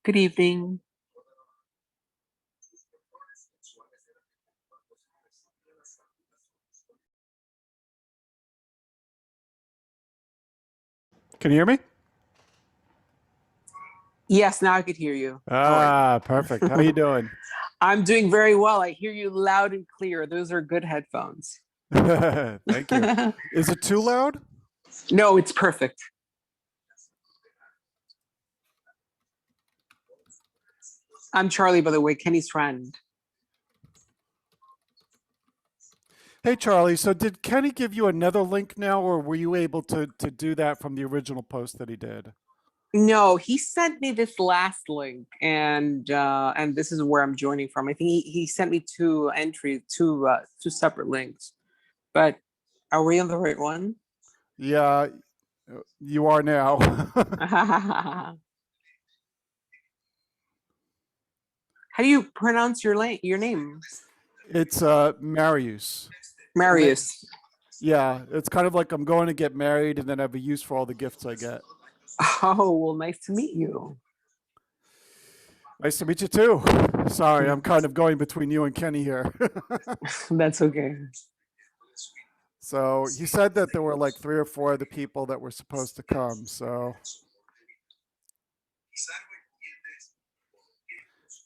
Good evening. Can you hear me? Yes, now I could hear you. Perfect. How you doing? I'm doing very well. I hear you loud and clear. Those are good headphones. Thank you. Is it too loud? No, it's perfect. I'm Charlie, by the way, Kenny's friend. Hey, Charlie. So did Kenny give you another link now, or were you able to do that from the original post that he did? No, he sent me this last link, and this is where I'm joining from. I think he sent me two separate links. But are we on the right one? Yeah, you are now. How do you pronounce your name? It's Marius. Marius. Yeah, it's kind of like I'm going to get married and then I have a use for all the gifts I get. Oh, well, nice to meet you. Nice to meet you too. Sorry, I'm kind of going between you and Kenny here. That's okay. So he said that there were like 3 or 4 other people that were supposed to come.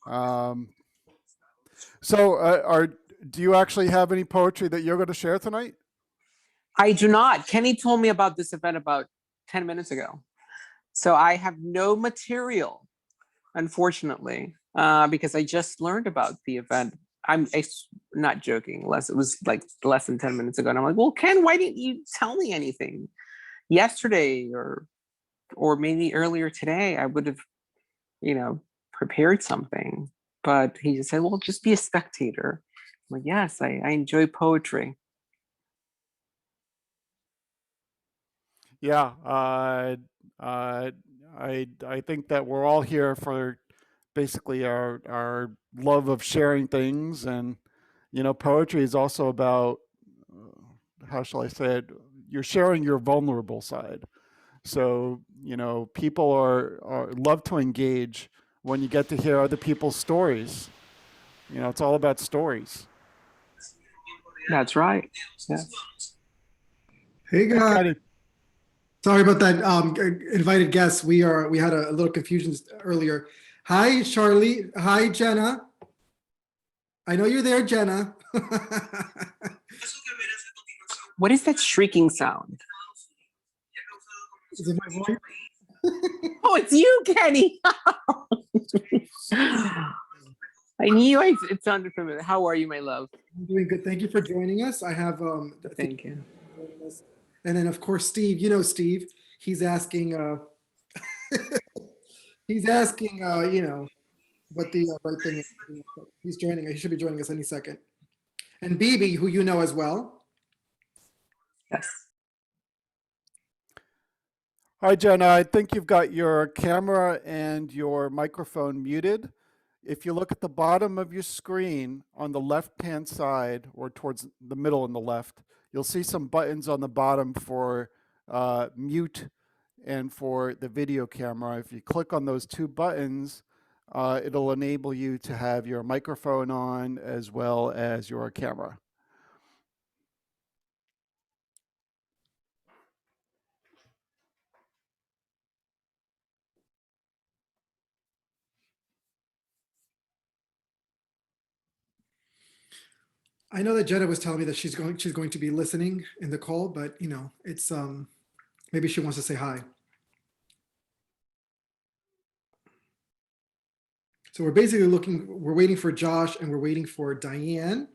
Um, do you actually have any poetry that you're going to share tonight? I do not. Kenny told me about this event about 10 minutes ago. So I have no material, unfortunately, because I just learned about the event. I'm not joking, it was like less than 10 minutes ago. And I'm like, well, Ken, why didn't you tell me anything yesterday or maybe earlier today? I would have, prepared something. But he just said, well, just be a spectator. I'm like, yes, I enjoy poetry. Yeah, I think that we're all here for basically our love of sharing things, and poetry is also about how shall I say it? You're sharing your vulnerable side. So people are love to engage when you get to hear other people's stories. It's all about stories. That's right. Yeah. Hey guys, sorry about that. Invited guests. We had a little confusion earlier. Hi, Charlie. Hi, Jenna. I know you're there, Jenna. What is that shrieking sound? Is it my voice? Oh, it's you, Kenny. I knew it sounded familiar. How are you, my love? I'm doing good. Thank you for joining us. I have thank you. And then of course Steve, Steve, he's asking what the right thing is. He's joining. He should be joining us any second. And Bebe, who you know as well. Yes. Hi, Jenna. I think you've got your camera and your microphone muted. If you look at the bottom of your screen on the left-hand side, or towards the middle on the left, you'll see some buttons on the bottom for mute and for the video camera. If you click on those 2 buttons, it'll enable you to have your microphone on as well as your camera. I know that Jenna was telling me that she's going to be listening in the call, but it's maybe she wants to say hi. So we're basically we're waiting for Josh, and we're waiting for Diane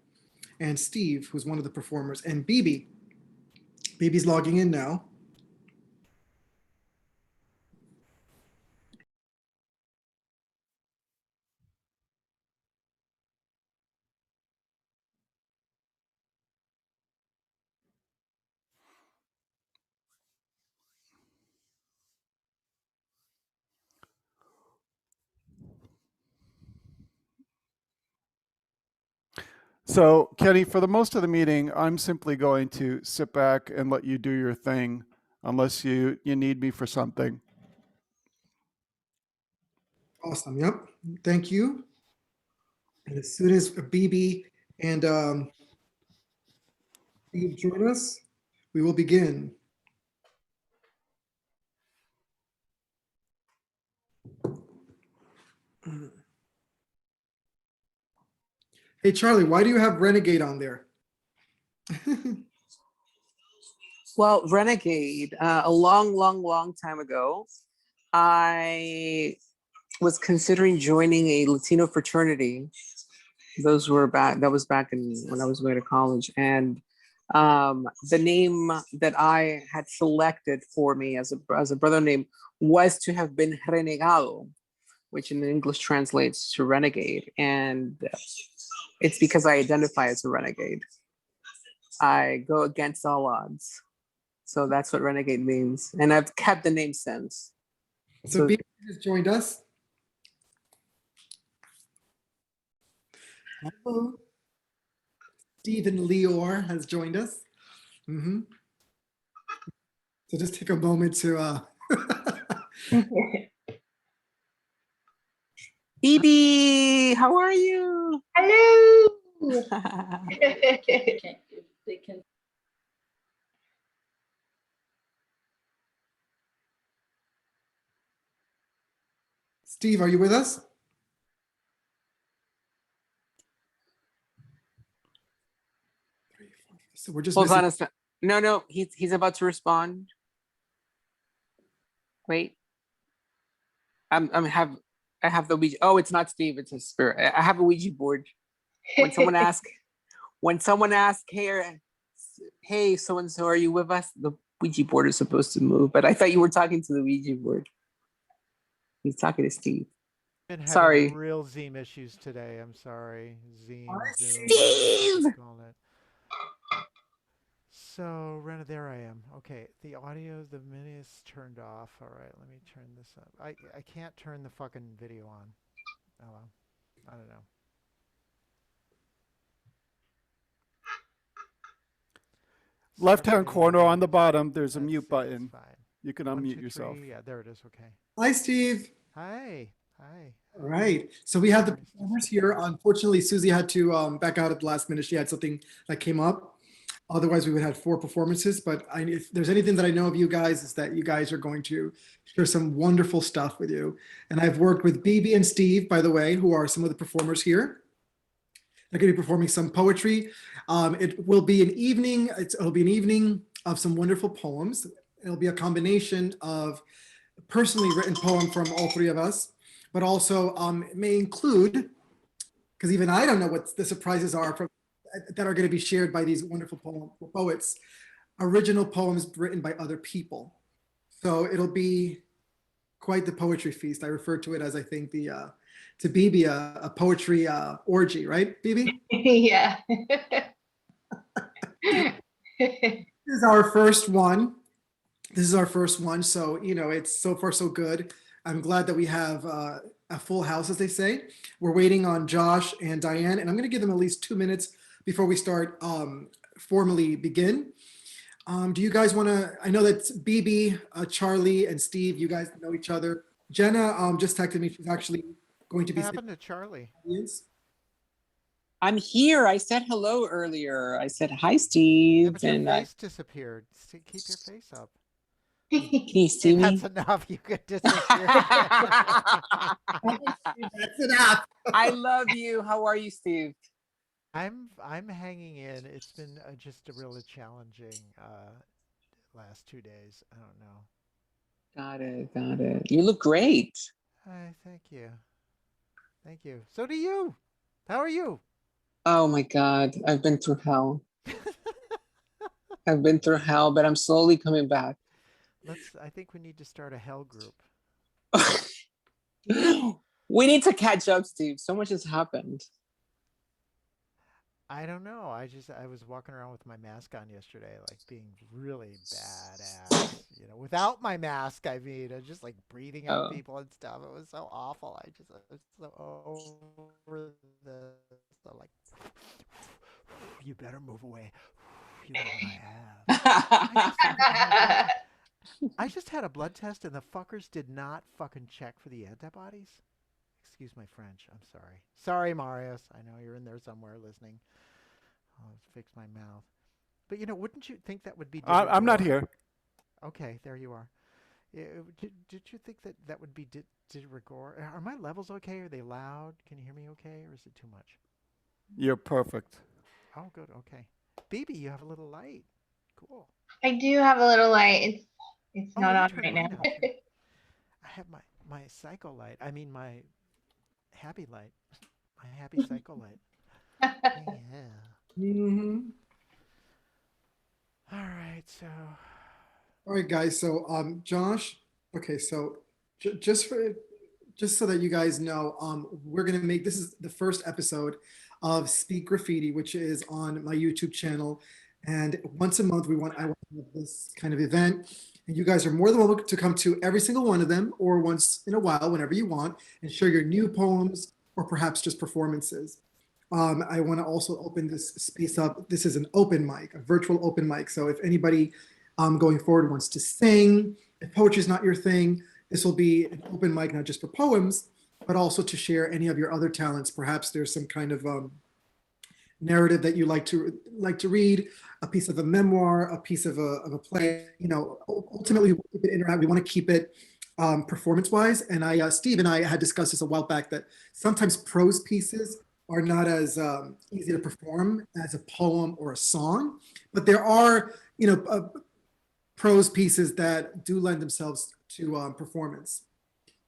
and Steve, who's one of the performers, and Bebe. Bebe's logging in now. So, Kenny, for the most of the meeting, I'm simply going to sit back and let you do your thing, unless you need me for something. Awesome. Yep. Thank you. And as soon as Bebe and Steve join us, we will begin. Hey, Charlie, why do you have Renegade on there? Well, Renegade, a long, long, long time ago, I was considering joining a Latino fraternity. That was back in when I was going to college. And the name that I had selected for me as a brother name was to have been Renegado, which in English translates to renegade. And it's because I identify as a renegade. I go against all odds. So that's what renegade means. And I've kept the name since. So Bebe has joined us. Hello. Stephen Orr has joined us. So just take a moment to Bebe, how are you? Hello. They can. Steve, are you with us? So we're just Hold missing- on a sec. No, he's about to respond. Wait. I have the Ouija. Oh, it's not Steve, it's a spirit. I have a Ouija board. When someone asks, hey, so and so, are you with us? The Ouija board is supposed to move, but I thought you were talking to the Ouija board. He's talking to Steve. Been having Sorry. real Zoom issues today. I'm sorry. Zoom. Steve! So, Rena, there I am. Okay, the audio, the mini is turned off. All right, let me turn this up. I can't turn the fucking video on. Oh well, I don't know. Left-hand corner on the bottom, there's a That's mute it, button. Fine. You can 1, unmute 2, yourself. 3. Yeah, there it is. Okay. Hi, Steve. Hi. Hi. All right. So we have the Nice to performers see here. you. Unfortunately, Susie had to back out at the last minute. She had something that came up. Otherwise, we would have 4 performances. But if there's anything that I know of you guys, is that you guys are going to share some wonderful stuff with you. And I've worked with Bebe and Steve, by the way, who are some of the performers here. They're going to be performing some poetry. It will be an evening. It'll be an evening of some wonderful poems. It'll be a combination of personally written poem from all 3 of us, but also it may include, because even I don't know what the surprises are that are going to be shared by these wonderful poets, original poems written by other people. So it'll be quite the poetry feast. I refer to it as, I think, to Bebe, a poetry orgy, right, Bebe? Yeah. This is our first one. So, it's so far so good. I'm glad that we have a full house, as they say. We're waiting on Josh and Diane, and I'm going to give them at least 2 minutes before we start formally begin. Do you guys want to, I know that Bebe, Charlie, and Steve, you guys know each other. Jenna just texted me. She's actually going to be What happened to Charlie? audience. I'm here. I said hello earlier. I said hi, Yeah, Steve. but your And face disappeared. Keep your face up. can you see me? That's enough. You could disappear. That's enough. I love you. How are you, Steve? I'm hanging in. It's been just a really challenging last 2 days. I don't know. Got it. You look great. Thank you. Thank you. So do you. How are you? Oh my God. I've been through hell. I've been through hell, but I'm slowly coming back. I think we need to start a hell group. We need to catch up, Steve. So much has happened. I don't know. I was walking around with my mask on yesterday, like being really badass. Without my mask, I mean, I was just like breathing on people and stuff. It was so awful. I was so over this. I'm like, you better move away. You know what I have. I just had a blood test and the fuckers did not fucking check for the antibodies. excuse my French. I'm sorry. Sorry, Marius. I know you're in there somewhere listening. I'll fix my mouth. But wouldn't you think that would be? I'm not here. Okay, there you are. Did you think that would be de rigueur? Are my levels okay? Are they loud? Can you hear me okay, or is it too much? You're perfect. Oh, good. Okay. Bebe, you have a little light. Cool. I do have a little light. It's not you on turn right mine now. on, too. I have my psycho light. I mean my happy light. My happy psycho light. Yeah. Mm-hmm. All right. So. All right, guys. So, Josh. Okay, so just so that you guys know, we're gonna make this is the first episode of Speak Graffiti, which is on my YouTube channel, and once a month I want to have this kind of event, and you guys are more than welcome to come to every single one of them, or once in a while, whenever you want, and share your new poems or perhaps just performances. I want to also open this space up. This is an open mic, a virtual open mic. So if anybody going forward wants to sing, if poetry is not your thing, this will be an open mic, not just for poems, but also to share any of your other talents. Perhaps there's some kind of narrative that you like to read, a piece of a memoir, a piece of a play. Ultimately, we keep it interactive. We want to keep it performance-wise. And Steve and I had discussed this a while back that sometimes prose pieces are not as easy to perform as a poem or a song, but there are, prose pieces that do lend themselves to performance.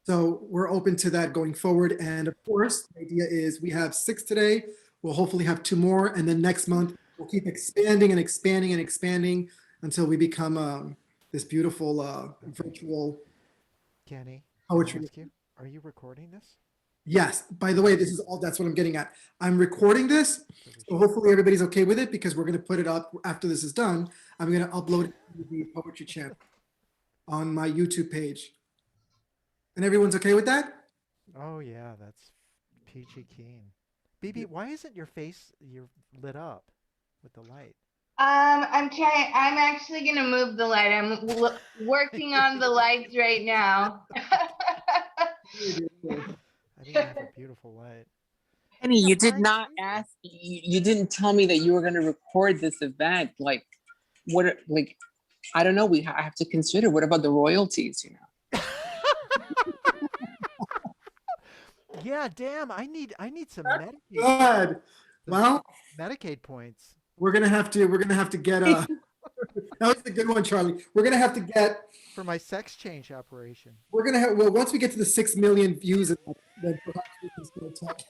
So we're open to that going forward. And of course, the idea is we have 6 today. We'll hopefully have 2 more. And then next month, we'll keep expanding and expanding and expanding until we become this beautiful virtual Kenny, poetry. Are you recording this? Yes. By the way, that's what I'm getting at. I'm recording this. So hopefully everybody's okay with it, because we're going to put it up after this is done. I'm going to upload it to the poetry channel on my YouTube page. And everyone's okay with that? Oh yeah, that's peachy keen. Bebe, why isn't your face lit up with the light? I'm trying. I'm actually gonna move the light. I'm working on the lights right now. I think you have a beautiful light. Penny, you did not ask. You didn't tell me that you were going to record this event. Like, what? Like, I don't know. I have to consider. What about the royalties? Yeah, damn. I need some Medicaid. Good. Well, Medicaid points. we're gonna have to get a. That was a good one, Charlie. We're gonna have to get for my sex change operation. We're gonna have once we get to the 6 million views, then perhaps we can start talking.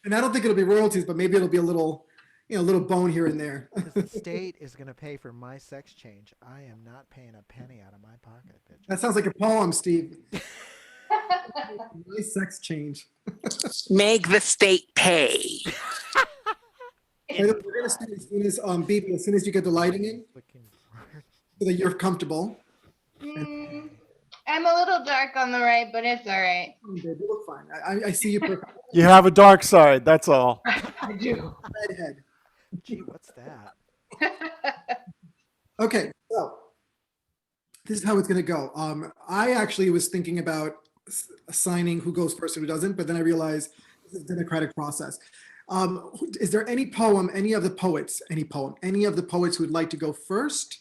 And I don't think it'll be royalties, but maybe it'll be a little bone here and there. Because the state is gonna pay for my sex change. I am not paying a penny out of my pocket, bitch. That sounds like a poem, Steve. Nice sex change. Make the state pay. We're gonna start as soon as Bebe, as soon as you get the lighting in, so that you're comfortable. I'm a little dark on the right, but it's all right. You look fine. I see you perfect. You have a dark side, that's all. I do. Redhead. Gee, what's that? Okay, so this is how it's gonna go. I actually was thinking about assigning who goes first and who doesn't, but then I realized this is a democratic process. Is there any poem, any of the poets who would like to go first?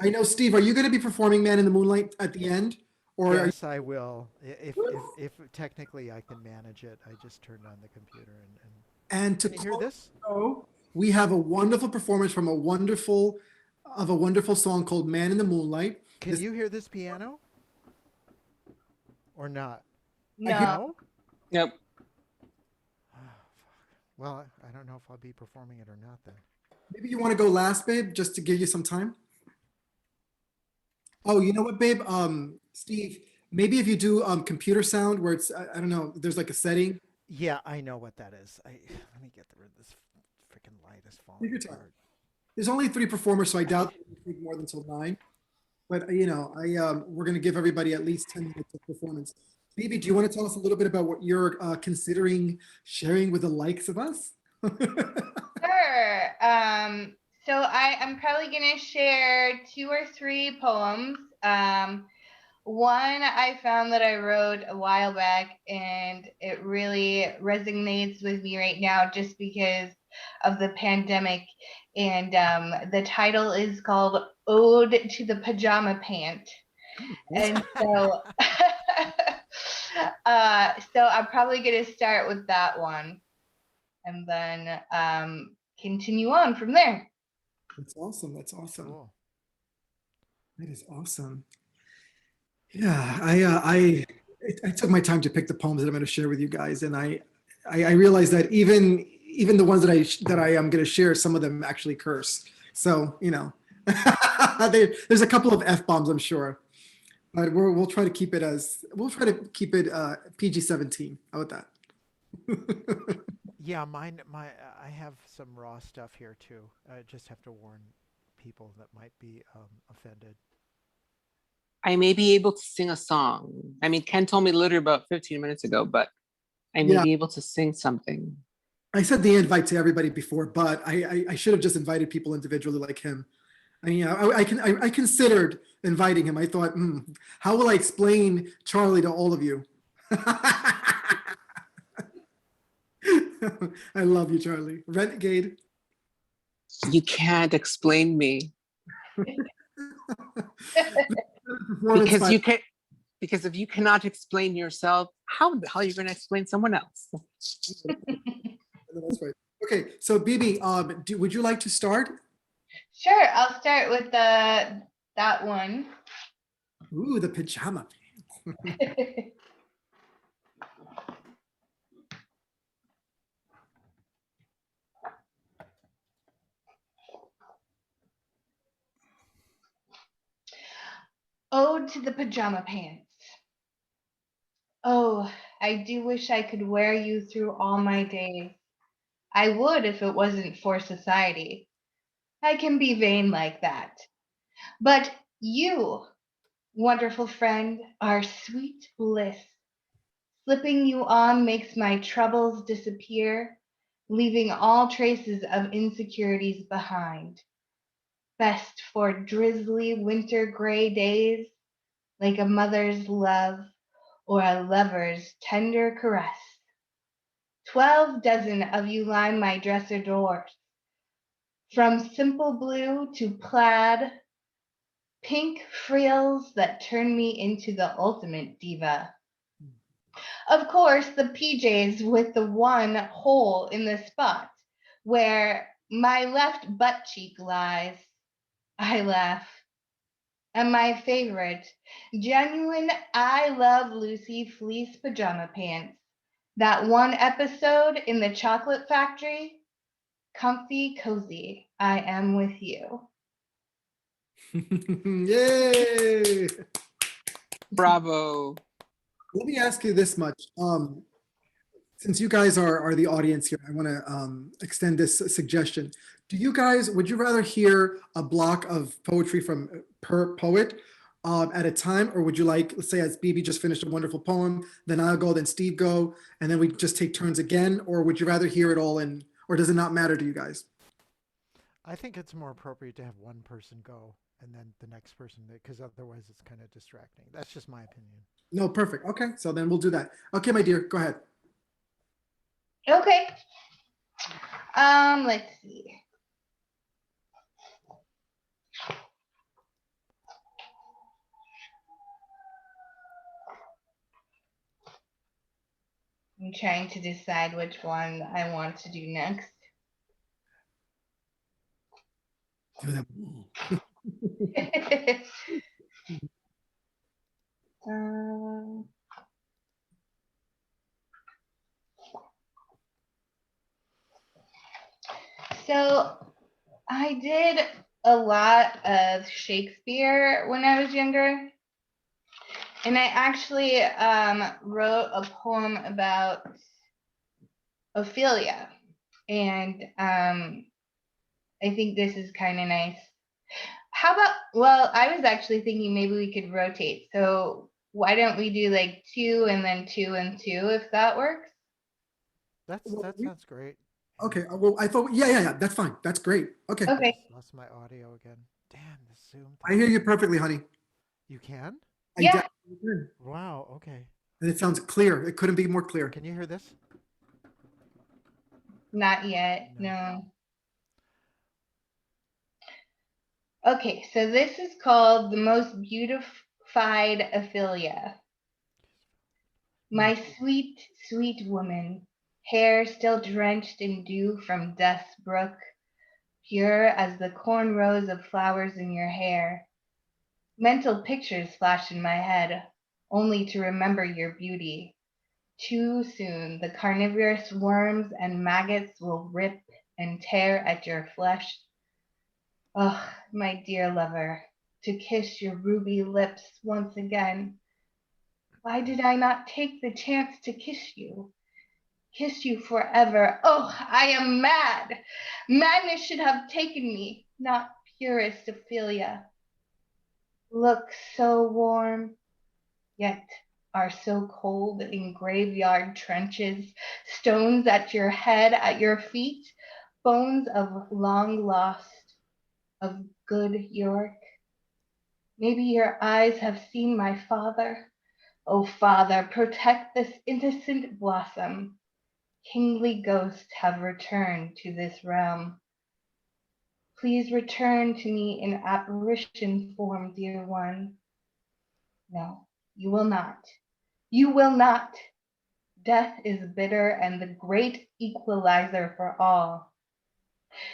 I know, Steve, are you going to be performing Man in the Moonlight at the end? Or yes, I will. If technically I can manage it. I just turned on the computer and to can you hear this? We have a wonderful performance from a wonderful song called Man in the Moonlight. Can you hear this piano? Or not? No. Yep. Well, I don't know if I'll be performing it or not then. Maybe you want to go last, babe, just to give you some time. Oh, you know what, babe? Steve, maybe if you do computer sound where it's, I don't know, there's like a setting. Yeah, I know what that is. Let me get rid of this freaking light is falling apart. There's only 3 performers, so I doubt it will take more than till 9. But we're going to give everybody at least 10 minutes of performance. Bebe, do you want to tell us a little bit about what you're considering sharing with the likes of us? Sure. So I'm probably going to share 2 or 3 poems. One I found that I wrote a while back, and it really resonates with me right now just because of the pandemic. And the title is called Ode to the Pajama Pant. And so, so I'm probably going to start with that one and then continue on from there. That's awesome. That's awesome. Cool. That is awesome. Yeah, I took my time to pick the poems that I'm going to share with you guys, and I realized that even the ones that I am going to share, some of them actually curse. So you know, there's a couple of F-bombs, I'm sure, but we'll try to keep it PG-17. How about that? Yeah, I have some raw stuff here too. I just have to warn people that might be offended. I may be able to sing a song. I mean, Ken told me literally about 15 minutes ago, but I may Yeah. be able to sing something. I said the invite to everybody before, but I should have just invited people individually like him. I mean, I considered inviting him. I thought, how will I explain Charlie to all of you? I love you, Charlie. Renegade. You can't explain me. Because if you cannot explain yourself, how the hell are you going to explain someone else? That's right. Okay, so Bebe, would you like to start? Sure, I'll start with that one. Ooh, the pajama pants. Ode to the Pajama Pants. Oh, I do wish I could wear you through all my days. I would if it wasn't for society. I can be vain like that. But you, wonderful friend, are sweet bliss. Slipping you on makes my troubles disappear, leaving all traces of insecurities behind. Best for drizzly winter gray days, like a mother's love or a lover's tender caress. 12 dozen of you line my dresser doors, from simple blue to plaid, pink frills that turn me into the ultimate diva. Of course, the PJs with the one hole in the spot where my left butt cheek lies. I laugh. And my favorite, genuine I Love Lucy fleece pajama pants. That one episode in the chocolate factory, comfy, cozy, I am with you. Yay! Bravo. Let me ask you this much. Since you guys are the audience here, I want to extend this suggestion. Would you rather hear a block of poetry from per poet at a time, or would you like, let's say as Bebe just finished a wonderful poem, then I'll go, then Steve go, and then we just take turns again, or would you rather hear it all in, or does it not matter to you guys? I think it's more appropriate to have one person go and then the next person, because otherwise it's kind of distracting. That's just my opinion. No, perfect. Okay, so then we'll do that. Okay, my dear, go ahead. Okay. Let's see. I'm trying to decide which one I want to do next. Do them. So I did a lot of Shakespeare when I was younger. And I actually wrote a poem about Ophelia. And I think this is kind of nice. How about, well, I was actually thinking maybe we could rotate. So why don't we do like 2 and then 2 and 2, if that works? That sounds great. Okay, well, I thought, yeah, that's fine. That's great. Okay. Okay. Lost my audio again. Damn, the Zoom thing. I hear you perfectly, honey. You can? I Yeah, definitely can. Wow. Okay. And it sounds clear. It couldn't be more clear. Can you hear this? not yet. No. No. Okay, so this is called the most beautified Ophelia. My sweet, sweet woman, hair still drenched in dew from death's brook, pure as the cornrows of flowers in your hair. Mental pictures flash in my head, only to remember your beauty. Too soon, the carnivorous worms and maggots will rip and tear at your flesh. Oh, my dear lover, to kiss your ruby lips once again. Why did I not take the chance to kiss you? Kiss you forever. Oh, I am mad. Madness should have taken me, not purest Ophelia. Look so warm, yet are so cold in graveyard trenches, stones at your head, at your feet, bones of long lost, of good York. Maybe your eyes have seen my father. O Father, protect this innocent blossom. Kingly ghosts have returned to this realm. Please return to me in apparition form, dear one. No, you will not. You will not. Death is bitter and the great equalizer for all.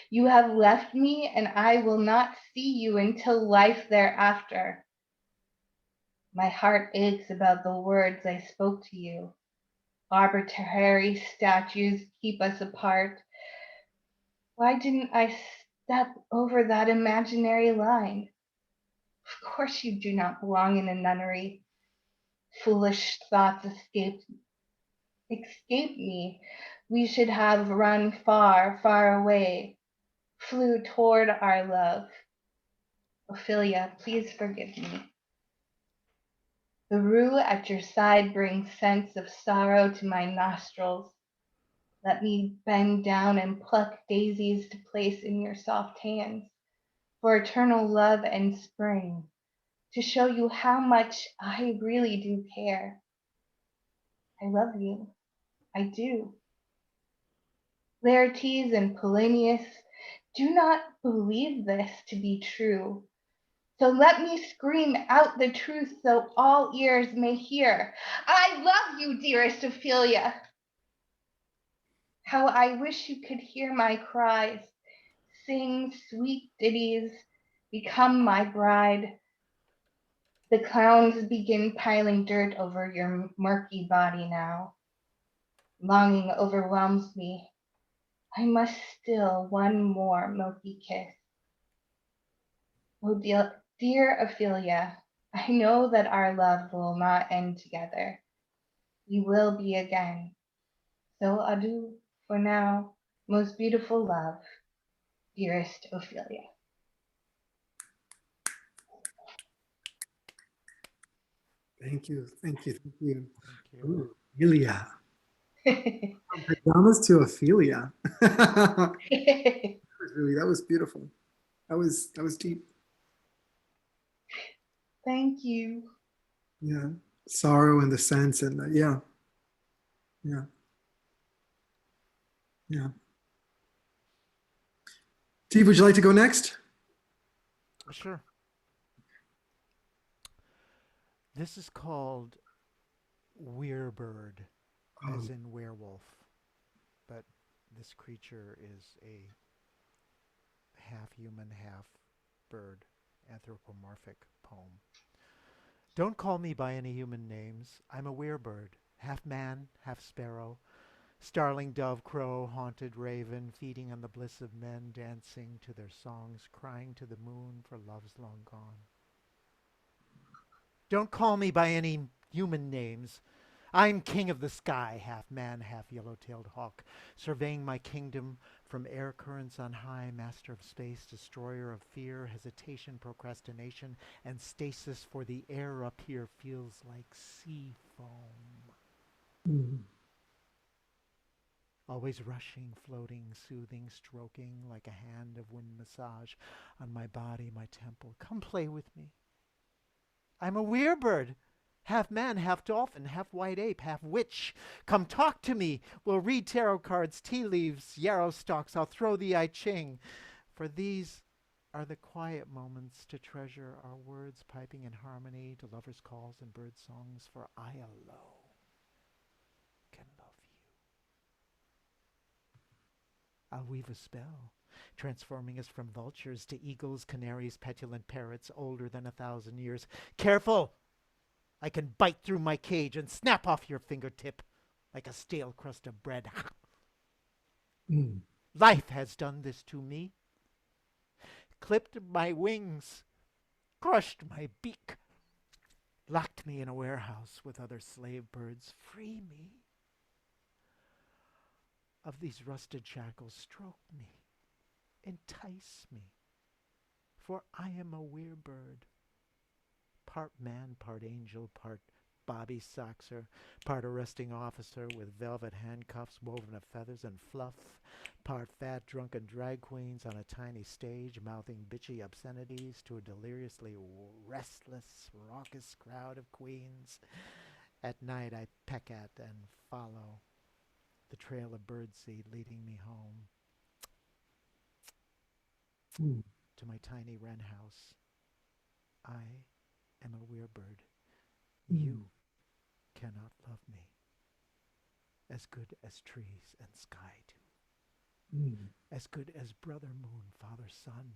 You have left me, and I will not see you until life thereafter. My heart aches about the words I spoke to you. Arbitrary statues keep us apart. Why didn't I step over that imaginary line? Of course you do not belong in a nunnery. Foolish thoughts escape me. We should have run far, far away, flew toward our love. Ophelia, please forgive me. The rue at your side brings sense of sorrow to my nostrils. Let me bend down and pluck daisies to place in your soft hands for eternal love and spring, to show you how much I really do care. I love you. I do. Laertes and Polonius do not believe this to be true. So let me scream out the truth so all ears may hear. I love you, dearest Ophelia. How I wish you could hear my cries. Sing sweet ditties, become my bride. The clowns begin piling dirt over your murky body now. Longing overwhelms me. I must still one more milky kiss. Oh, dear Ophelia, I know that our love will not end together. We will be again. So adieu for now, most beautiful love, dearest Ophelia. Thank you. Thank you. Thank you. Thank you. Ooh, Ophelia. From pajamas to Ophelia. That was beautiful. That was deep. Thank you. Yeah. Sorrow in the sense and yeah. Yeah. Yeah. Steve, would you like to go next? Sure. This is called Werebird, as in werewolf, but this creature is a half human, half bird, anthropomorphic poem. Don't call me by any human names. I'm a werebird, half man, half sparrow, starling dove, crow, haunted raven, feeding on the bliss of men, dancing to their songs, crying to the moon for loves long gone. Don't call me by any human names. I'm king of the sky, half man, half yellow-tailed hawk, surveying my kingdom from air currents on high, master of space, destroyer of fear, hesitation, procrastination, and stasis, for the air up here feels like sea foam. Mm. Always rushing, floating, soothing, stroking like a hand of wind massage on my body, my temple. Come play with me. I'm a werebird, half man, half dolphin, half white ape, half witch. Come talk to me. We'll read tarot cards, tea leaves, yarrow stalks. I'll throw the I Ching. For these are the quiet moments to treasure, our words piping in harmony to lovers' calls and bird songs. For I alone can love you. I'll weave a spell, transforming us from vultures to eagles, canaries, petulant parrots older than 1,000 years. Careful! I can bite through my cage and snap off your fingertip like a stale crust of bread. Mm. Life has done this to me. Clipped my wings, crushed my beak, locked me in a warehouse with other slave birds. Free me of these rusted shackles. Stroke me, entice me, for I am a werebird, part man, part angel, part Bobby Soxer, part arresting officer with velvet handcuffs woven of feathers and fluff, part fat drunken drag queens on a tiny stage mouthing bitchy obscenities to a deliriously restless, raucous crowd of queens. At night I peck at and follow the trail of birdseed leading me home to my tiny wren house. I am a werebird. You cannot love me as good as trees and sky do, as good as brother moon, father sun.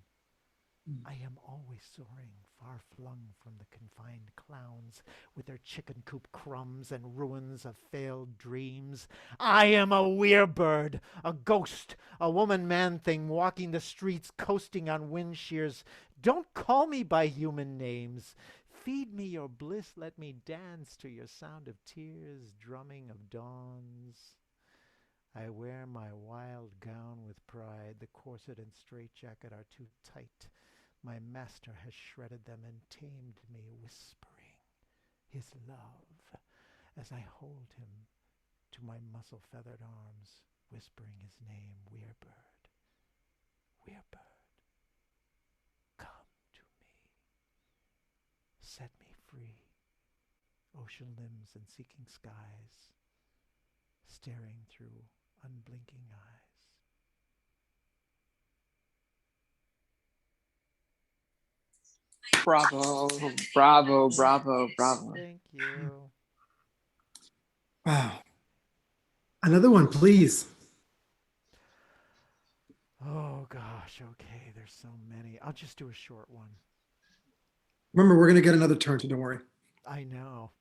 I am always soaring, far flung from the confined clowns with their chicken coop crumbs and ruins of failed dreams. I am a werebird, a ghost, a woman-man thing walking the streets, coasting on wind shears. Don't call me by human names. Feed me your bliss, let me dance to your sound of tears, drumming of dawns. I wear my wild gown with pride. The corset and straitjacket are too tight. My master has shredded them and tamed me, whispering his love as I hold him to my muscle-feathered arms, whispering his name, Werebird, Werebird, come to me. Set me free, ocean limbs and seeking skies, staring through unblinking eyes. Bravo, bravo, bravo, bravo. Thank you. Wow. Another one, please. Oh gosh, okay, there's so many. I'll just do a short one. Remember, we're going to get another turn, so don't worry. I know.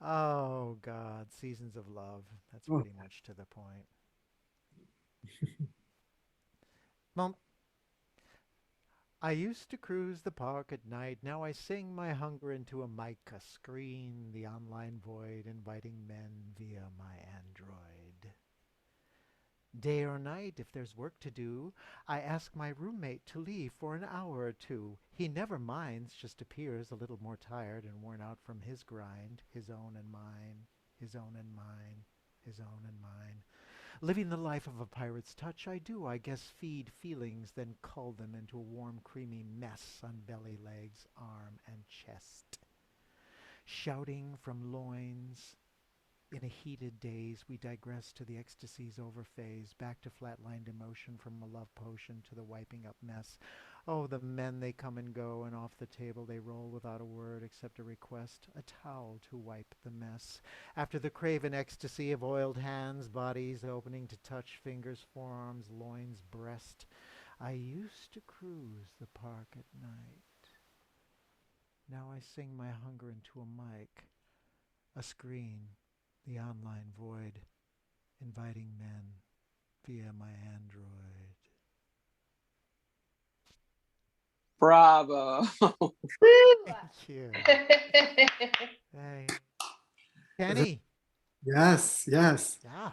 Oh God, Seasons of Love. That's pretty much to the point. Well, I used to cruise the park at night. Now I sing my hunger into a mic, a screen, the online void, inviting men via my Android. Day or night, if there's work to do, I ask my roommate to leave for an hour or two. He never minds, just appears a little more tired and worn out from his grind, his own and mine, his own and mine, his own and mine. Living the life of a pirate's touch, I do, I guess, feed feelings, then cull them into a warm, creamy mess on belly, legs, arm, and chest. Shouting from loins, in a heated daze, we digress to the ecstasy's overphase, back to flatlined emotion from a love potion to the wiping up mess. Oh, the men, they come and go, and off the table they roll without a word except a request, a towel to wipe the mess. After the craven ecstasy of oiled hands, bodies opening to touch, fingers, forearms, loins, breast, I used to cruise the park at night. Now I sing my hunger into a mic, a screen, the online void, inviting men via my Android. Bravo. Thank you. Hey. Kenny. Yes, yes. Yeah.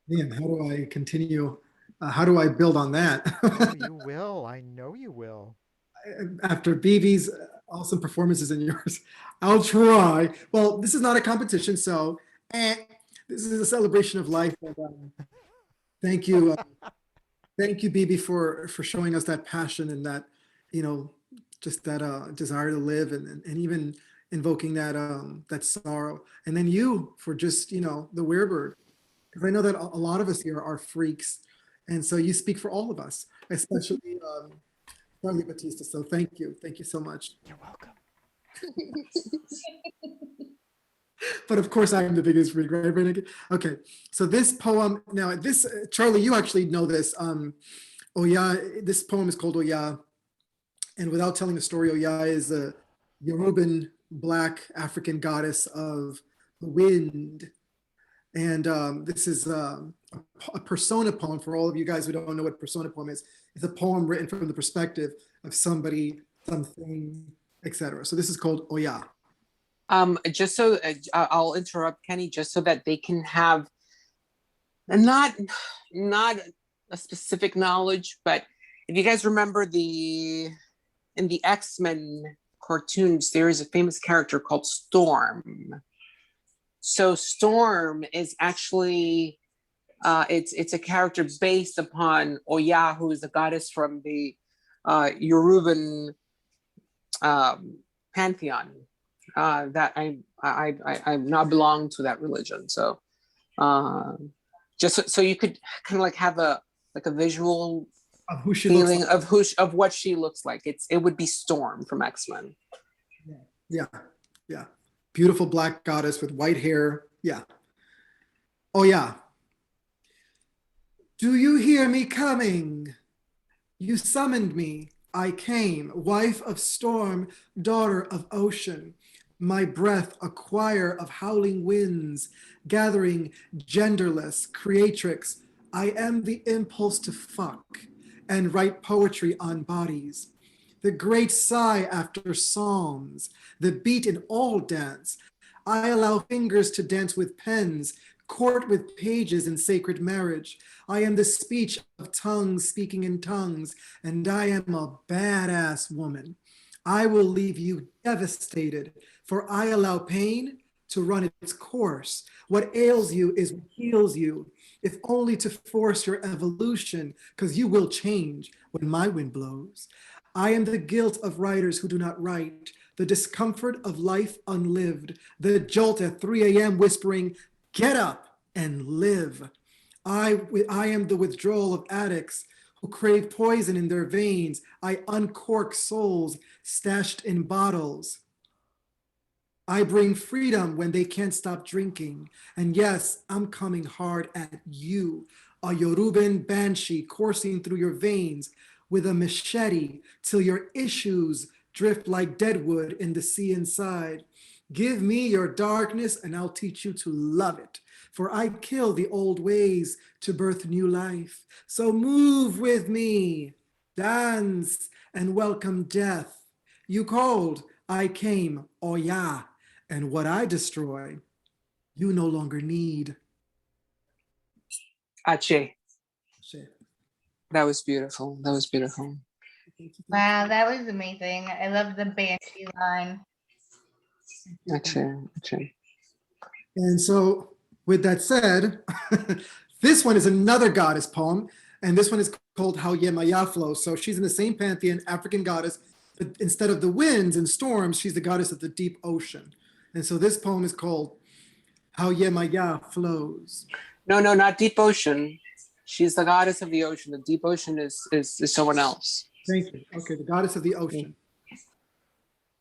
Man, how do I continue? How do I build on that? Oh, you will. I know you will. After BB's awesome performances and yours, I'll try. Well, this is not a competition, so this is a celebration of life. And, thank you, thank you, BB, for showing us that passion and that, just that desire to live, and even invoking that that sorrow. And then you for just, you know, the werebird, because I know that a lot of us here are freaks, and so you speak for all of us, especially Charlie Batista. So thank you so much. You're welcome. But of course, I'm the biggest freak, right, Brandon? Okay, so this poem, now this, Charlie, you actually know this. Oya, this poem is called Oya. And without telling the story, Oya is a Yoruban Black African goddess of the wind. And this is a persona poem for all of you guys who don't know what persona poem is. It's a poem written from the perspective of somebody, something, etc. So this is called Oya. Just so I'll interrupt Kenny, just so that they can have not a specific knowledge, but if you guys remember in the X-Men cartoons, there is a famous character called Storm. So Storm is actually it's a character based upon Oya, who is a goddess from the Yoruban pantheon. That I now belong to that religion. So just so you could kind of like have a visual Of who she feeling looks like. of what she looks like. It would be Storm from X-Men. Yeah. Beautiful Black goddess with white hair. Yeah. Oya. Do you hear me coming? You summoned me. I came, wife of storm, daughter of ocean. My breath a choir of howling winds, gathering genderless creatrix. I am the impulse to fuck and write poetry on bodies. The great sigh after psalms, the beat in all dance. I allow fingers to dance with pens, court with pages in sacred marriage. I am the speech of tongues speaking in tongues, and I am a badass woman. I will leave you devastated, for I allow pain to run its course. What ails you is what heals you, if only to force your evolution, because you will change when my wind blows. I am the guilt of writers who do not write, the discomfort of life unlived, the jolt at 3 a.m. whispering, get up and live. I am the withdrawal of addicts who crave poison in their veins. I uncork souls stashed in bottles. I bring freedom when they can't stop drinking. And yes, I'm coming hard at you, a Yoruban banshee coursing through your veins with a machete till your issues drift like deadwood in the sea inside. Give me your darkness and I'll teach you to love it. For I kill the old ways to birth new life. So move with me, dance and welcome death. You called, I came, Oya, and what I destroy, you no longer need. Ache. Shit. That was beautiful. That was beautiful. Wow, that was amazing. I love the banshee line. Ache. Ache. And so with that said, this one is another goddess poem, and this one is called How Yemaya Flows. So she's in the same pantheon, African goddess, but instead of the winds and storms, she's the goddess of the deep ocean. And so this poem is called How Yemaya Flows. No, not deep ocean. She's the goddess of the ocean. The deep ocean is someone else. Thank you. Okay, the goddess of the ocean.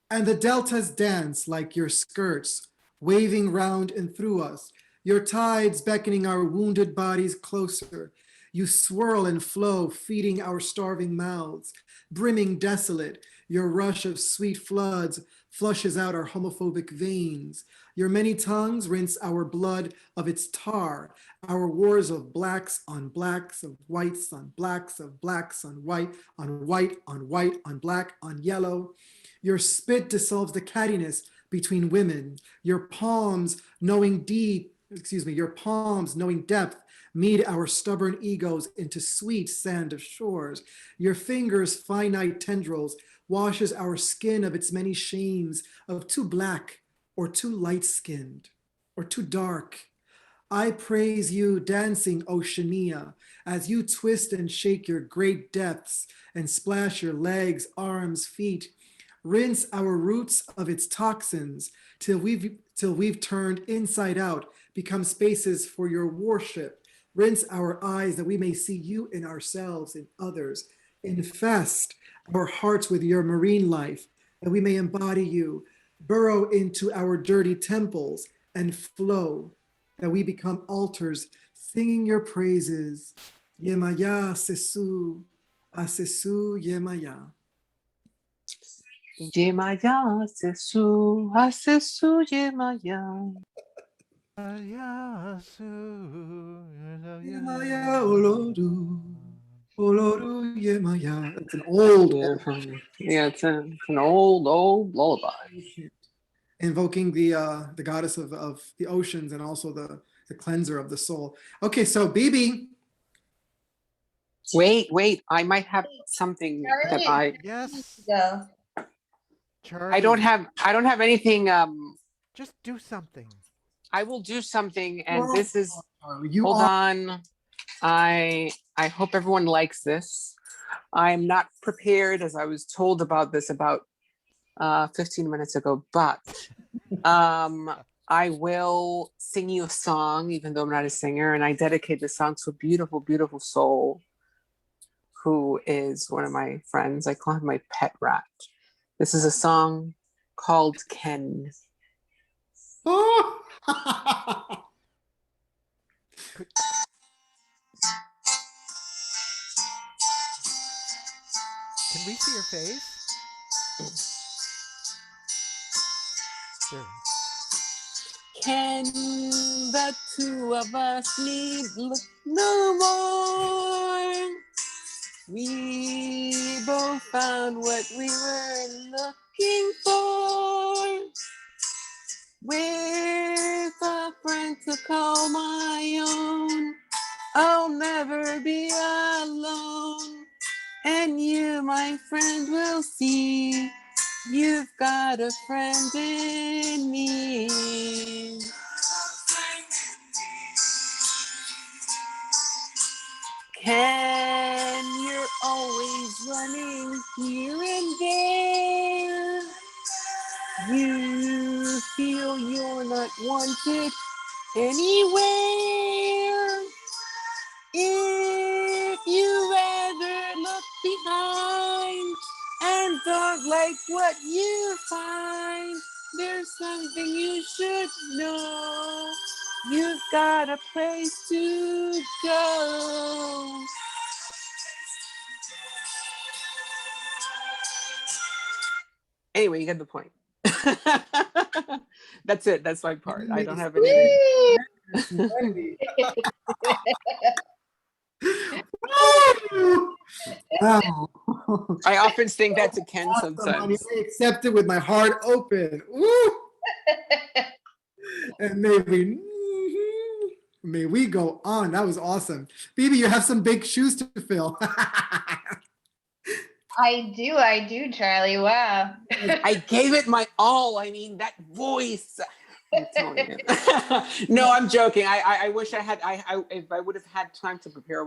And the deltas dance like your skirts, waving round and through us, your tides beckoning our wounded bodies closer. You swirl and flow, feeding our starving mouths, brimming desolate. Your rush of sweet floods flushes out our homophobic veins. Your many tongues rinse our blood of its tar, our wars of blacks on blacks, of whites on blacks, of blacks on white, on white, on white, on black, on yellow. Your spit dissolves the cattiness between women. Your palms knowing depth, meet our stubborn egos into sweet sand of shores. Your fingers' finite tendrils washes our skin of its many shames of too black or too light-skinned or too dark. I praise you, dancing Oceania, as you twist and shake your great depths and splash your legs, arms, feet Rinse our roots of its toxins till we've turned inside out, become spaces for your worship. Rinse our eyes that we may see you in ourselves and others. Infest our hearts with your marine life, that we may embody you. Burrow into our dirty temples and flow, that we become altars singing your praises. Yemaya sesu, asesu yemaya. Yemaya sesu, asesu yemaya. Yemaya oloru, oloru yemaya. It's an old, It's an old lullaby. invoking the goddess of the oceans and also the cleanser of the soul. Okay, so Bebe. Wait, I might have something that Yes. Go. Charlie, I don't have anything. Just do something. I will do something, and Well, this is, you hold are on. I hope everyone likes this. I'm not prepared, as I was told about this about 15 minutes ago, but I will sing you a song, even though I'm not a singer, and I dedicate the song to a beautiful, beautiful soul who is one of my friends. I call him my pet rat. This is a song called Ken. Oh. Can we see your face? There. Ken, the two of us need look no more. We both found what we were looking for. With a friend to call my own, I'll never be alone. And you, my friend, will see you've got a friend in me. Ken, you're always running here and there. You feel you're not wanted anywhere. If you rather look behind and don't like what you find, there's something you should know. You've got a place to go. Anyway, you get the point. That's it. That's my part. I don't have anything. Wow. I often sing that to Ken Awesome, honey. sometimes. I accept it with my heart open. Woo! And may we go on. That was awesome. Phoebe, you have some big shoes to fill. I do, Charlie. Wow. I gave it my all. I mean, that voice. I'm telling you. No, I'm joking. I wish I had. If I would have had time to prepare,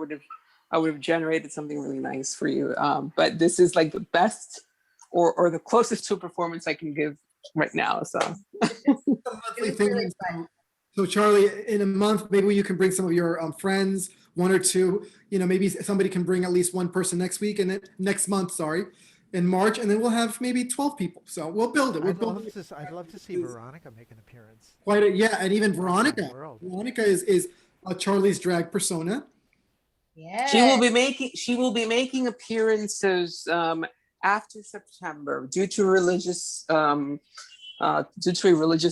I would have generated something really nice for you. But this is like the best, or the closest to a performance I can give right now. So. So Charlie, in a month, maybe you can bring some of your friends, one or two. Maybe somebody can bring at least one person next week, and then next month, sorry, in March, and then we'll have maybe 12 people. So we'll build it. I'd love to see Veronica make an appearance. And even Veronica. World. Veronica is Charlie's drag persona. Yeah. She will be making appearances after September due to a religious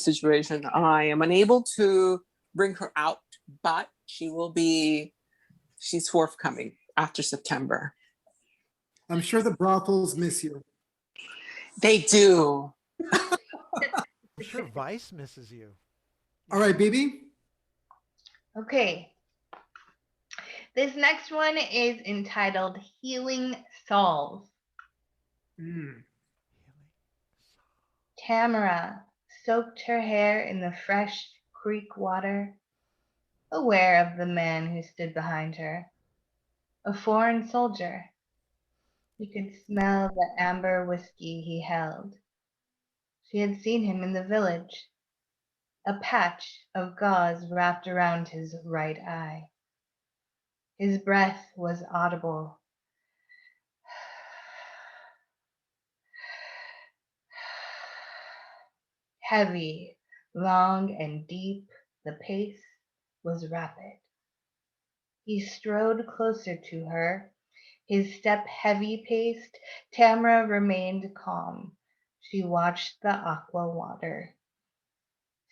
situation. I am unable to bring her out, but she's forthcoming after September. I'm sure the brothels miss you. They do. I'm sure Vice misses you. All right, Bibi. Okay. This next one is entitled Healing Souls. Tamara soaked her hair in the fresh creek water, aware of the man who stood behind her, a foreign soldier. She could smell the amber whiskey he held. She had seen him in the village, a patch of gauze wrapped around his right eye. His breath was audible. Heavy, long, and deep, the pace was rapid. He strode closer to her, his step heavy-paced. Tamara remained calm. She watched the aqua water.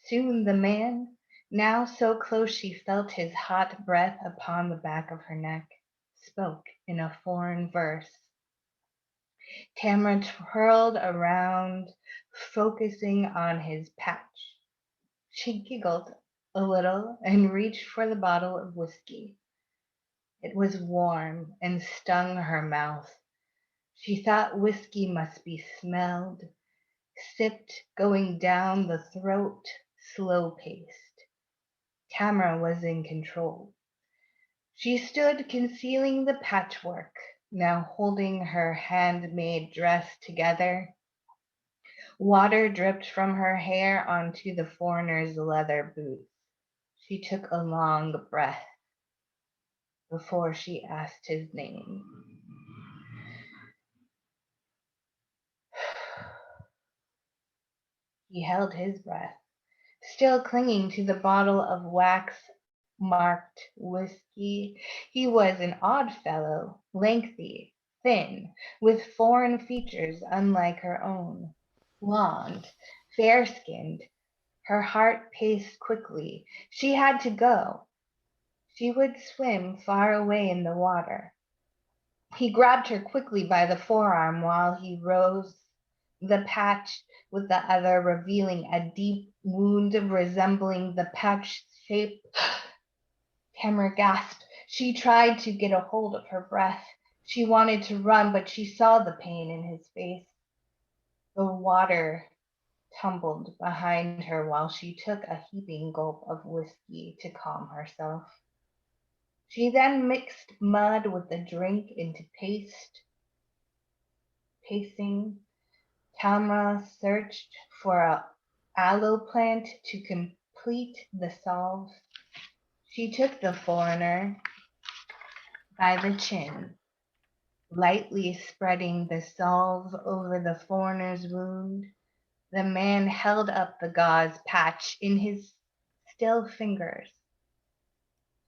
Soon the man, now so close she felt his hot breath upon the back of her neck, spoke in a foreign verse. Tamara twirled around, focusing on his patch. She giggled a little and reached for the bottle of whiskey. It was warm and stung her mouth. She thought whiskey must be smelled, sipped going down the throat, slow-paced. Tamara was in control. She stood concealing the patchwork, now holding her handmade dress together. Water dripped from her hair onto the foreigner's leather boots. She took a long breath before she asked his name. He held his breath, still clinging to the bottle of wax-marked whiskey. He was an odd fellow, lengthy, thin, with foreign features unlike her own. Blonde, fair-skinned. Her heart paced quickly. She had to go. She would swim far away in the water. He grabbed her quickly by the forearm while he rose the patch with the other, revealing a deep wound resembling the patch shape. Tamara gasped. She tried to get a hold of her breath. She wanted to run, but she saw the pain in his face. The water tumbled behind her while she took a heaping gulp of whiskey to calm herself. She then mixed mud with the drink into paste. Pacing, Tamra searched for an aloe plant to complete the salve. She took the foreigner by the chin, lightly spreading the salve over the foreigner's wound. The man held up the gauze patch in his still fingers.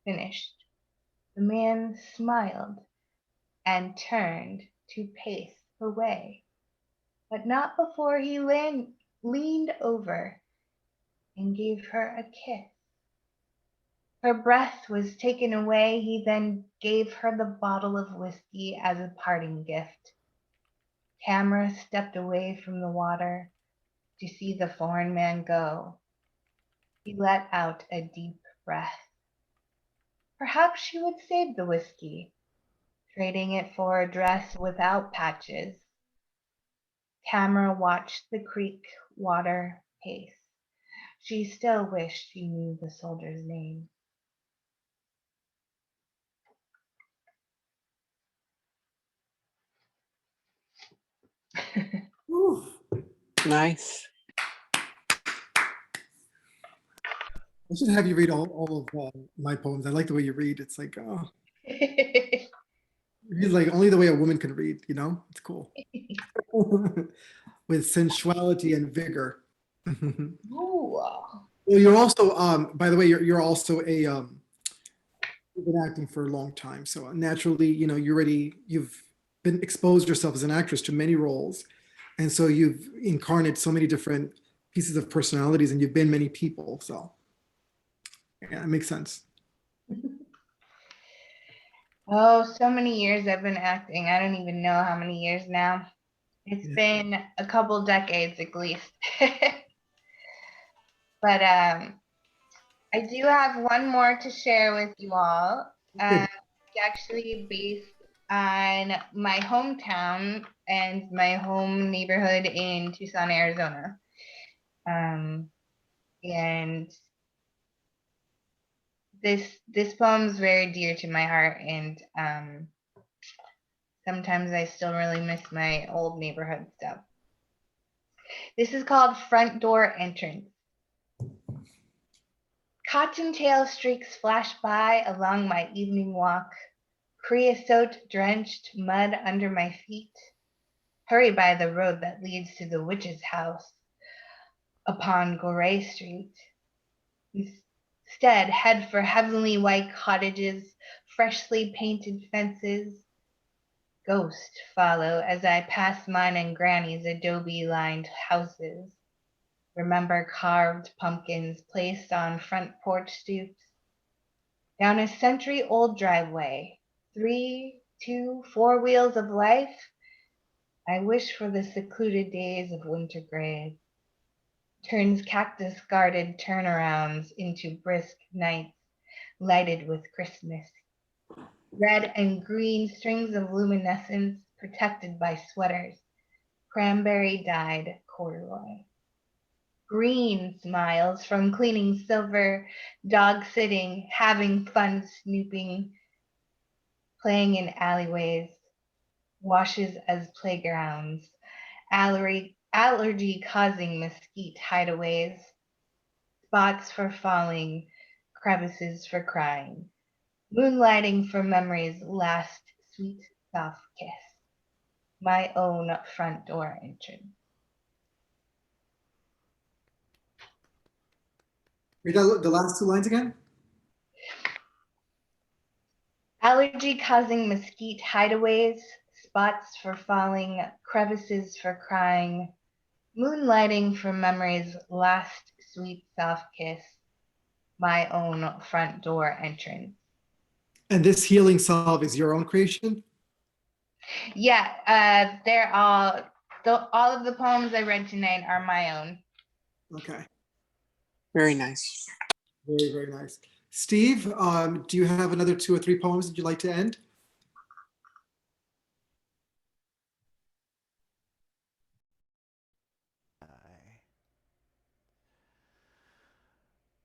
Finished. The man smiled and turned to pace away, but not before he leaned over and gave her a kiss. Her breath was taken away. He then gave her the bottle of whiskey as a parting gift. Tamara stepped away from the water to see the foreign man go. He let out a deep breath. Perhaps she would save the whiskey, trading it for a dress without patches. Tamara watched the creek water pace. She still wished she knew the soldier's name. Nice. I should have you read all of my poems. I like the way you read. It's like, oh, it's like only the way a woman can read, you know? It's cool. With sensuality and vigor. Ooh. Well, you're also, by the way, you're also a, you've been acting for a long time. So naturally, you know, you've been exposed yourself as an actress to many roles. And so you've incarnated so many different pieces of personalities and you've been many people. So yeah, it makes sense. Oh, so many years I've been acting. I don't even know how many years now. It's been a couple decades at least. But I do have one more to share with you all. It's actually based on my hometown and my home neighborhood in Tucson, Arizona. And this poem is very dear to my heart, and Sometimes I still really miss my old neighborhood stuff. This is called Front Door Entrance. Cottontail streaks flash by along my evening walk, creosote-drenched mud under my feet. Hurry by the road that leads to the witch's house upon Goray Street. Instead, head for heavenly white cottages, freshly painted fences. Ghost follow as I pass mine and Granny's adobe-lined houses. Remember carved pumpkins placed on front porch stoops. Down a century-old driveway, 3, 2, 4 wheels of life. I wish for the secluded days of winter gray. Turns cactus-guarded turnarounds into brisk nights lighted with Christmas. Red and green strings of luminescence protected by sweaters. Cranberry-dyed corduroy. Green smiles from cleaning silver, dog sitting, having fun snooping, playing in alleyways, washes as playgrounds, allergy-causing mesquite hideaways, spots for falling, crevices for crying, moonlighting for memory's last sweet, soft kiss, my own front door entrance. Read the last 2 lines again. Allergy-causing mesquite hideaways, spots for falling, crevices for crying, moonlighting for memory's last sweet soft kiss, my own front door entrance. And this healing salve is your own creation? Yeah, they're all of the poems I read tonight are my own. Okay. Very nice. Very, very nice. Steve, do you have another 2 or 3 poems that you'd like to end?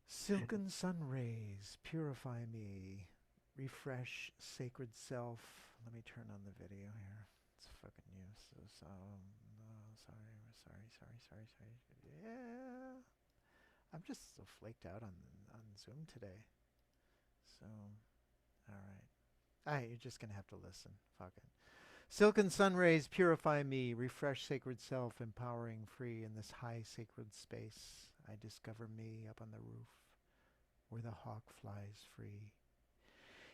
Silken sun rays purify me, refresh sacred self. Let me turn on the video here. It's fucking useless. Sorry. Yeah, I'm just so flaked out on Zoom today. So, all right, you're just gonna have to listen. Fuck it. Silken sun rays purify me, refresh sacred self, empowering free in this high sacred space. I discover me up on the roof, where the hawk flies free.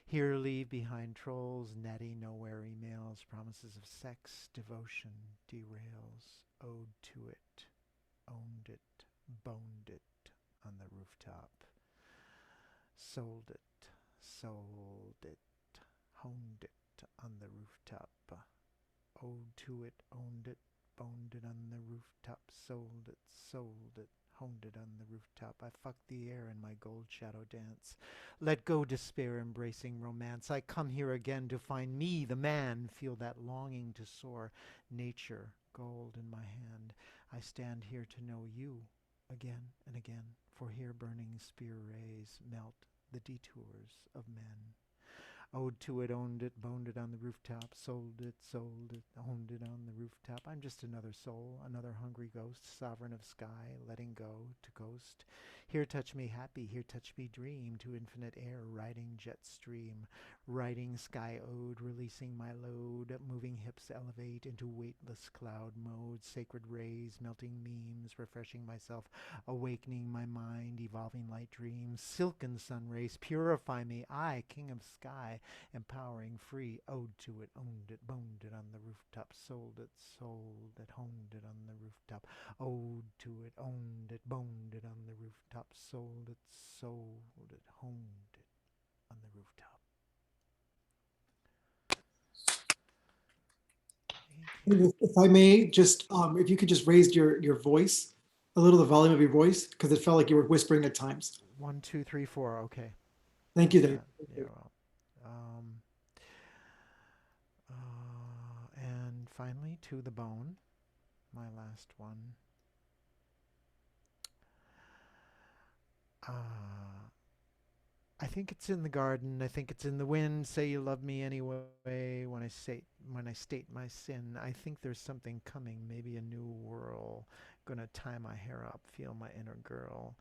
Here leave behind trolls, netty, nowhere emails, promises of sex, devotion, derails, ode to it, owned it, boned it on the rooftop, sold it, honed it on the rooftop, ode to it, owned it, boned it on the rooftop, sold it, honed it on the rooftop. I fucked the air in my gold shadow dance. Let go despair, embracing romance. I come here again to find me, the man, feel that longing to soar. Nature, gold in my hand. I stand here to know you again and again, for here burning spear rays melt the detours of men. Ode to it, owned it, boned it on the rooftop, sold it, honed it on the rooftop. I'm just another soul, another hungry ghost, sovereign of sky, letting go to ghost. Here touch me happy, here touch me dream, to infinite air, riding jet stream, riding sky ode, releasing my load, moving hips elevate into weightless cloud mode, sacred rays, melting memes, refreshing myself, awakening my mind, evolving light dreams, silken sun rays, purify me, I, king of sky, empowering free, ode to it, owned it, boned it on the rooftop, sold it, honed it on the rooftop, ode to it, owned it, boned it on the rooftop, sold it, honed it on the rooftop. If I may, just if you could just raise your voice a little, the volume of your voice, because it felt like you were whispering at times. 1, 2, 3, 4. Okay. Thank you, Dave. Yeah. And finally, To the Bone, my last one. I think it's in the garden. I think it's in the wind. Say you love me anyway. When I state my sin, I think there's something coming. Maybe a new whirl. Gonna tie my hair up. Feel my inner girl.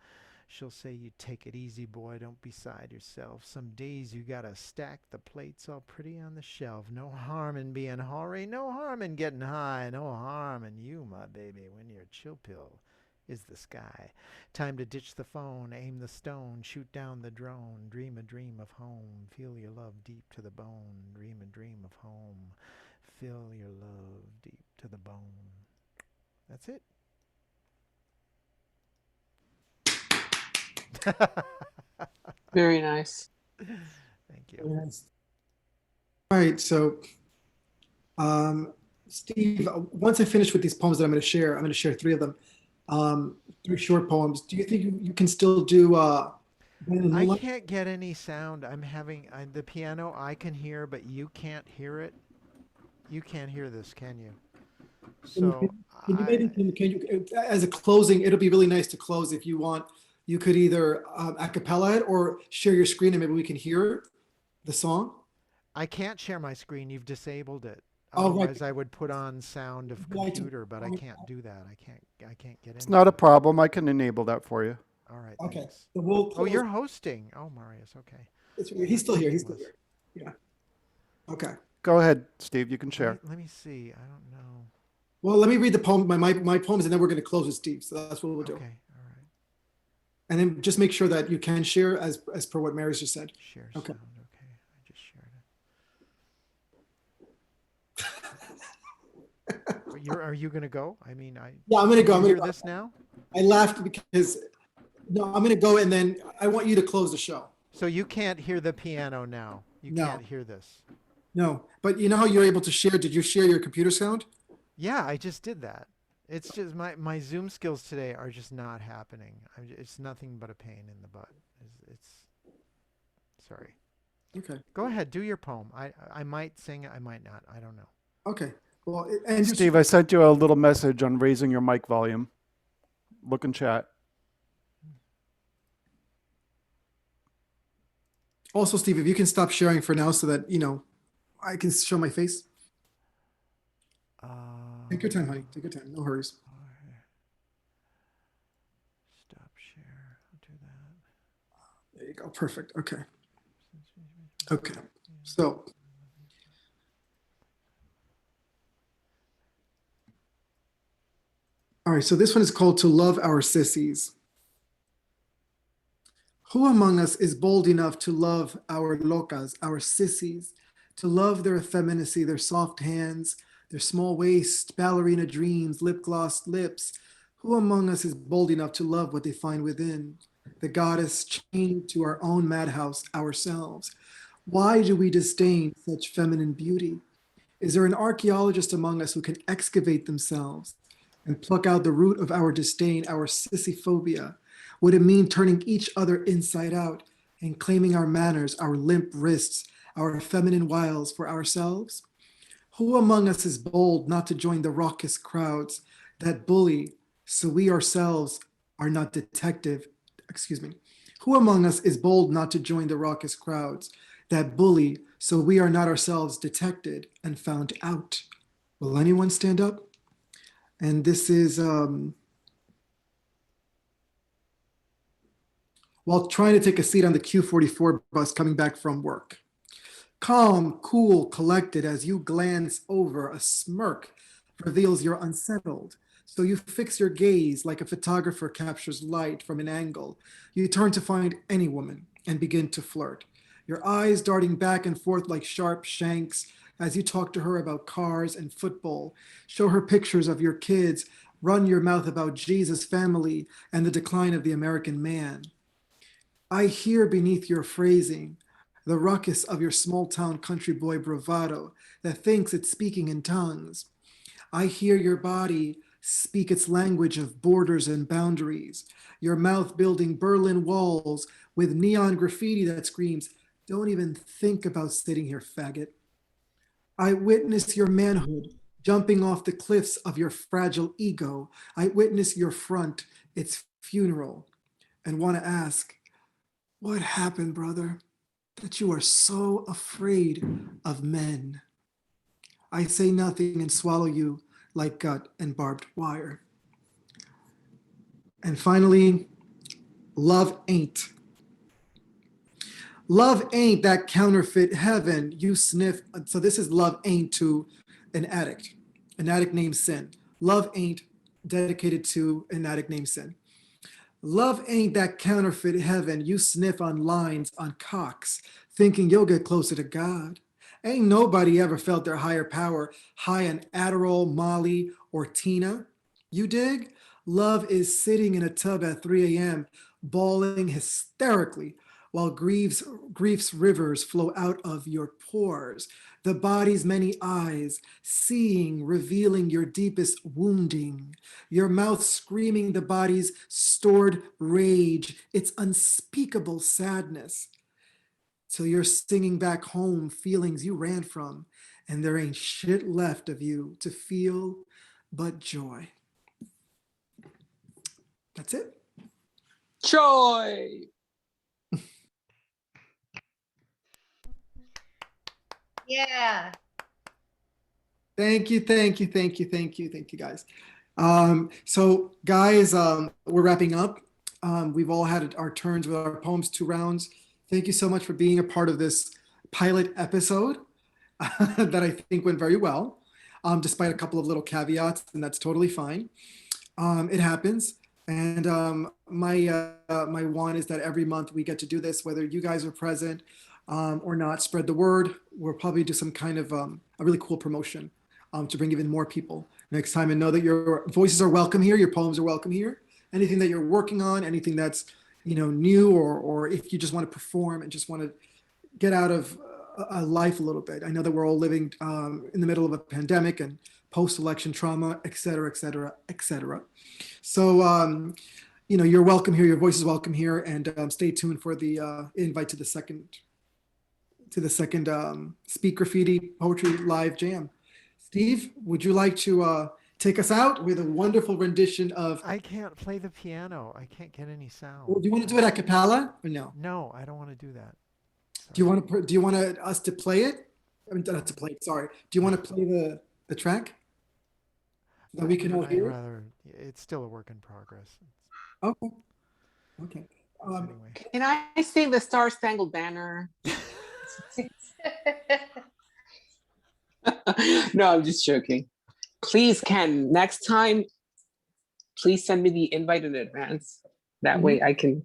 She'll say you take it easy, boy. Don't be beside yourself. Some days you gotta stack the plates all pretty on the shelf. No harm in being hoary. No harm in getting high. No harm in you, my baby, when your chill pill is the sky. Time to ditch the phone, aim the stone, shoot down the drone, dream a dream of home, feel your love deep to the bone, dream a dream of home, feel your love deep to the bone. That's it. Very nice. Thank you. Yes. All right, so Steve, once I finish with these poems that I'm going to share 3 of them, 3 short poems. Do you think you can still do I can't get any sound. I'm having the piano I can hear, but you can't hear it. You can't hear this, can you? So can you as a closing, it'll be really nice to close if you want. You could either a cappella it or share your screen and maybe we can hear the song. I can't share my screen. You've disabled it. Oh, right. Otherwise, I would put on sound of computer, but I can't do that. I can't get in. It's not a problem. I can enable that for you. All right. Okay. Thanks. So we'll Oh, you're hosting. Oh, Marius. Okay. He's still here. He's still here. Yeah. Okay. Go ahead, Steve. You can share. Let me see. I don't know. Well, let me read the poem, my poems, and then we're going to close with Steve. So that's what we'll do. Okay. All right. And then just make sure that you can share as per what Mary's just said. Share Okay. sound. Okay. I just shared it. Are you going to go? I mean, Yeah, I'm going to go. Can I'm you going hear to this now? I laughed because no, I'm going to go and then I want you to close the show. So you can't hear the piano now. You No. can't hear this. No, but you know how you're able to share? Did you share your computer sound? Yeah, I just did that. It's just my Zoom skills today are just not happening. It's nothing but a pain in the butt. It's sorry. Okay. Go ahead, do your poem. I might sing, I might not. I don't know. Okay. Well, and Steve, I sent you a little message on raising your mic volume. Look in chat. Also, Steve, if you can stop sharing for now so that, I can show my face. Take your time, honey. Take your time. No hurries. Stop share. I'll do that. There you go. Perfect. Okay. Okay. So, all right. So this one is called To Love Our Sissies. Who among us is bold enough to love our locas, our sissies, to love their effeminacy, their soft hands, their small waist, ballerina dreams, lip glossed lips? Who among us is bold enough to love what they find within, the goddess chained to our own madhouse, ourselves? Why do we disdain such feminine beauty? Is there an archaeologist among us who can excavate themselves and pluck out the root of our disdain, our sissyphobia? Would it mean turning each other inside out and claiming our manners, our limp wrists, our feminine wiles for ourselves? Who among us is bold not to join the raucous crowds that bully so we ourselves are not detective? Who among us is bold not to join the raucous crowds that bully so we are not ourselves detected and found out? Will anyone stand up? And this is while trying to take a seat on the Q44 bus coming back from work. Calm, cool, collected, as you glance over, a smirk reveals you're unsettled. So you fix your gaze like a photographer captures light from an angle. You turn to find any woman and begin to flirt, your eyes darting back and forth like sharp shanks as you talk to her about cars and football, show her pictures of your kids, run your mouth about Jesus' family and the decline of the American man. I hear beneath your phrasing the ruckus of your small-town country boy bravado that thinks it's speaking in tongues. I hear your body speak its language of borders and boundaries, your mouth building Berlin walls with neon graffiti that screams, "Don't even think about sitting here, faggot." I witness your manhood jumping off the cliffs of your fragile ego. I witness your front, its funeral, and want to ask, What happened, brother, that you are so afraid of men? I say nothing and swallow you like gut and barbed wire. And finally, love ain't. Love ain't that counterfeit heaven you sniff. So this is love ain't to an addict named Sin. Love ain't dedicated to an addict named Sin. Love ain't that counterfeit heaven you sniff on lines on cocks, thinking you'll get closer to God. Ain't nobody ever felt their higher power high on Adderall, Molly, or Tina. You dig? Love is sitting in a tub at 3 a.m., bawling hysterically while grief's rivers flow out of your pores. The body's many eyes, seeing, revealing your deepest wounding. Your mouth screaming the body's stored rage, its unspeakable sadness. Till you're singing back home feelings you ran from, and there ain't shit left of you to feel but joy. That's it. Joy. Yeah. Thank you, guys. So guys, we're wrapping up. We've all had our turns with our poems, 2 rounds. Thank you so much for being a part of this pilot episode that I think went very well, despite a couple of little caveats, and that's totally fine. It happens. And my one is that every month we get to do this, whether you guys are present or not. Spread the word. We'll probably do some kind of a really cool promotion to bring even more people next time, and know that your voices are welcome here, your poems are welcome here. Anything that you're working on, anything that's new, or if you just want to perform and just want to get out of a life a little bit. I know that we're all living in the middle of a pandemic and post-election trauma, et cetera, et cetera, et cetera. So you're welcome here, your voice is welcome here, and stay tuned for the invite to the second Speak Graffiti Poetry Live Jam. Steve, would you like to take us out with a wonderful rendition of... I can't play the piano. I can't get any sound. Well, do you want to do it a cappella or no? No, I don't want to do that. Sorry. Do you want us to play it? I mean, not to play it, sorry. Do you want to play the track? That we can all hear? It's still a work in progress. Okay. Anyway. Can I sing the Star Spangled Banner? No, I'm just joking. Please, Ken, next time, please send me the invite in advance. That way I can,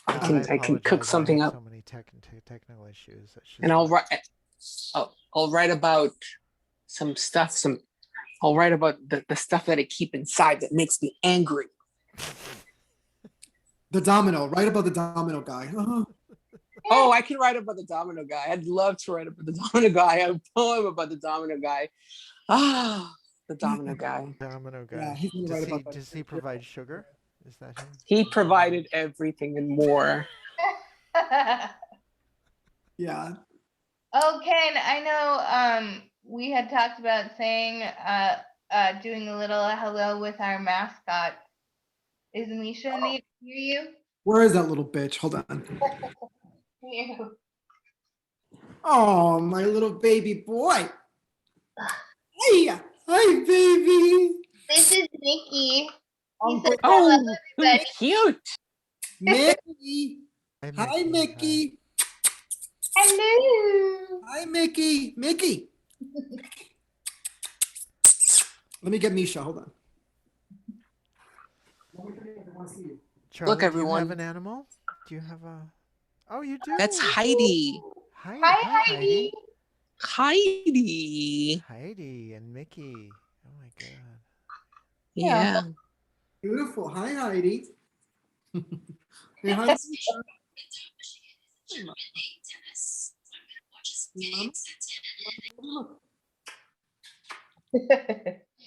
I can cook something up. So many technical issues. And I'll write about some stuff. I'll write about the stuff that I keep inside that makes me angry. The domino. Write about the domino guy. Oh, I can write about the domino guy. I'd love to write about the domino guy. I have a poem about the domino guy. The domino guy. Domino guy. Yeah, does he provide sugar? Is that him? He provided everything and more. Yeah. Oh, Ken, I know we had talked about saying doing a little hello with our mascot. Is Misha near you? Where is that little bitch? Hold on. Oh, my little baby boy. Hey, hi, baby. This is Mickey. He said Oh, hello, everybody. cute. Mickey. Hi, Mickey. Hello. Hi, Mickey. Mickey. Let me get Misha. Hold on. Charlie, Look, everyone. Do you have an animal? Do you have a... Oh, you do? That's Heidi. Hi, Heidi. Heidi. Heidi and Mickey. Oh, my God. Yeah. Beautiful. Hi, Heidi. Hey, Heidi.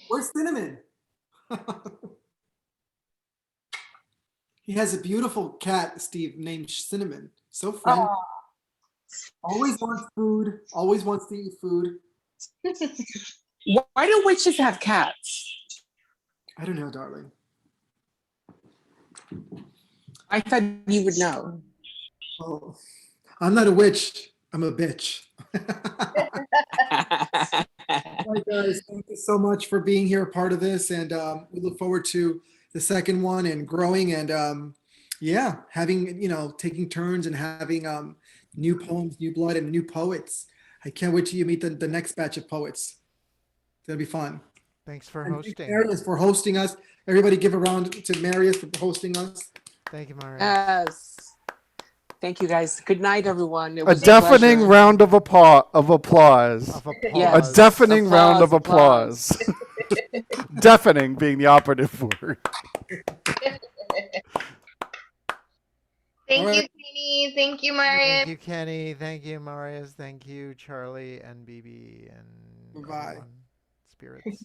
Where's Cinnamon? He has a beautiful cat, Steve, named Cinnamon. So friendly. Always wants food. Always wants to eat food. Why do witches have cats? I don't know, darling. I thought you would know. Oh, I'm not a witch. I'm a bitch. All right, guys, thank you so much for being here, part of this, and we look forward to the second one and growing and yeah, having taking turns and having new poems, new blood, and new poets. I can't wait till you meet the next batch of poets. It's gonna be fun. Thanks for And thank hosting. Marius for hosting us. Everybody, give a round to Marius for hosting us. Thank you, Mario. Yes. Thank you, guys. Good night, everyone. It A was deafening pleasure. round of applause. Of applause. Yes. A deafening round of Applause, applause. Deafening being the operative word. Thank All right. you, Kenny. Thank you, Thank Marius. you, Kenny. Thank you, Marius. Thank you, Charlie and Bebe and Bye. everyone. Spirits.